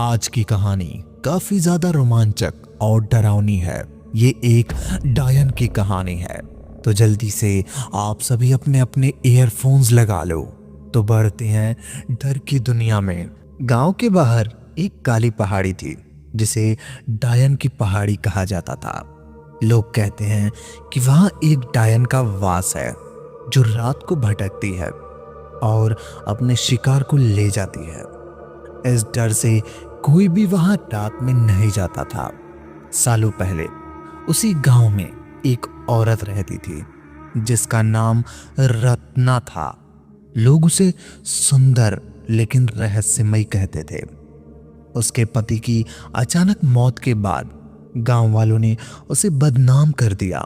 आज की कहानी काफी ज्यादा रोमांचक और डरावनी है। ये एक डायन की कहानी है, तो जल्दी से आप सभी अपने अपने ईयरफोन्स लगा लो। तो बढ़ते हैं डर की दुनिया में। गांव के बाहर एक काली पहाड़ी थी जिसे डायन की पहाड़ी कहा जाता था। लोग कहते हैं कि वहां एक डायन का वास है जो रात को भटकती है और अपने शिकार को ले जाती है। इस डर से कोई भी वहां रात में नहीं जाता था। सालों पहले उसी गांव में एक औरत रहती थी जिसका नाम रत्ना था। लोग उसे सुंदर लेकिन रहस्यमयी कहते थे। उसके पति की अचानक मौत के बाद गांव वालों ने उसे बदनाम कर दिया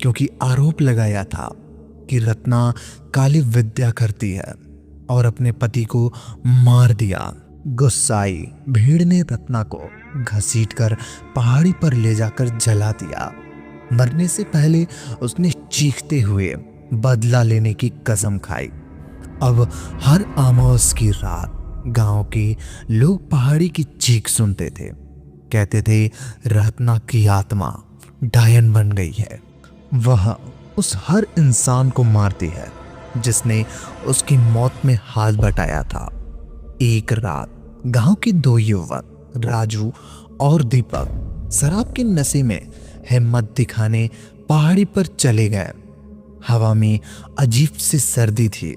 क्योंकि आरोप लगाया था कि रत्ना काली विद्या करती है और अपने पति को मार दिया। गुस्साई भीड़ ने रत्ना को घसीटकर पहाड़ी पर ले जाकर जला दिया। मरने से पहले उसने चीखते हुए बदला लेने की कसम खाई। अब हर अमावस की रात गांव के लोग पहाड़ी की चीख सुनते थे। कहते थे रत्ना की आत्मा डायन बन गई है। वह उस हर इंसान को मारती है जिसने उसकी मौत में हाथ बटाया था। एक रात गांव के दो युवक राजू और दीपक शराब के नशे में हिम्मत दिखाने पहाड़ी पर चले गए। हवा में अजीब सी सर्दी थी।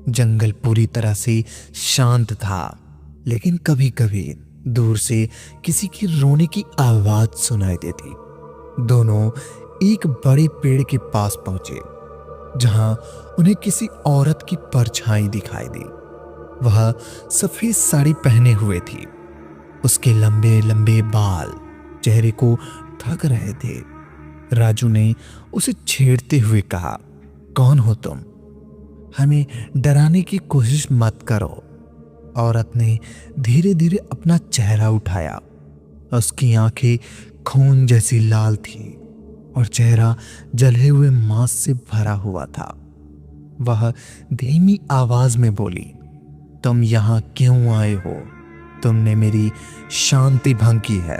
जंगल पूरी तरह से शांत था, लेकिन कभी कभी दूर से किसी की रोने की आवाज सुनाई देती। दोनों एक बड़े पेड़ के पास पहुंचे जहां उन्हें किसी औरत की परछाई दिखाई दी। वह सफेद साड़ी पहने हुए थी। उसके लंबे लंबे बाल चेहरे को ढक रहे थे। राजू ने उसे छेड़ते हुए कहा, कौन हो तुम? हमें डराने की कोशिश मत करो। औरत ने धीरे धीरे अपना चेहरा उठाया। उसकी आंखें खून जैसी लाल थी और चेहरा जले हुए मांस से भरा हुआ था। वह धीमी आवाज में बोली, तुम यहां क्यों आए हो? तुमने मेरी शांति भंग की है।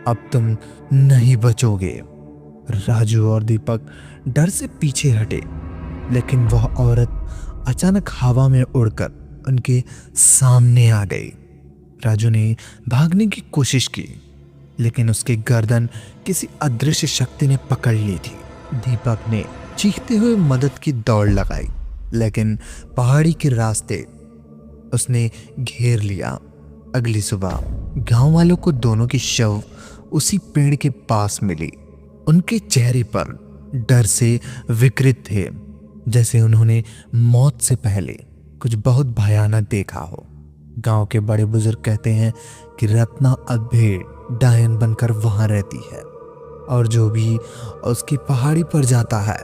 अब तुम नहीं बचोगे। राजू और दीपक डर से पीछे हटे, लेकिन वह औरत अचानक हवा में उड़कर उनके सामने आ गई। राजू ने भागने की कोशिश की, लेकिन उसकी गर्दन किसी अदृश्य शक्ति ने पकड़ ली थी। दीपक ने चीखते हुए मदद की दौड़ लगाई, लेकिन पहाड़ी के रास्ते उसने घेर लिया। अगली सुबह गांव वालों को दोनों की शव उसी पेड़ के पास मिली। उनके चेहरे पर डर से विकृत थे, जैसे उन्होंने मौत से पहले कुछ बहुत भयानक देखा हो। गांव के बड़े बुजुर्ग कहते हैं कि रत्ना अब भेड़ डायन बनकर वहां रहती है और जो भी उसकी पहाड़ी पर जाता है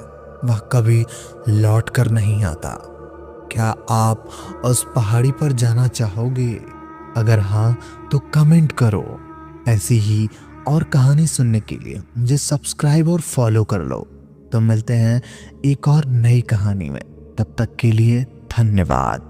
वह कभी लौट कर नहीं आता। क्या आप उस पहाड़ी पर जाना चाहोगे? अगर हाँ तो कमेंट करो। ऐसी ही और कहानी सुनने के लिए मुझे सब्सक्राइब और फॉलो कर लो। तो मिलते हैं एक और नई कहानी में। तब तक के लिए धन्यवाद।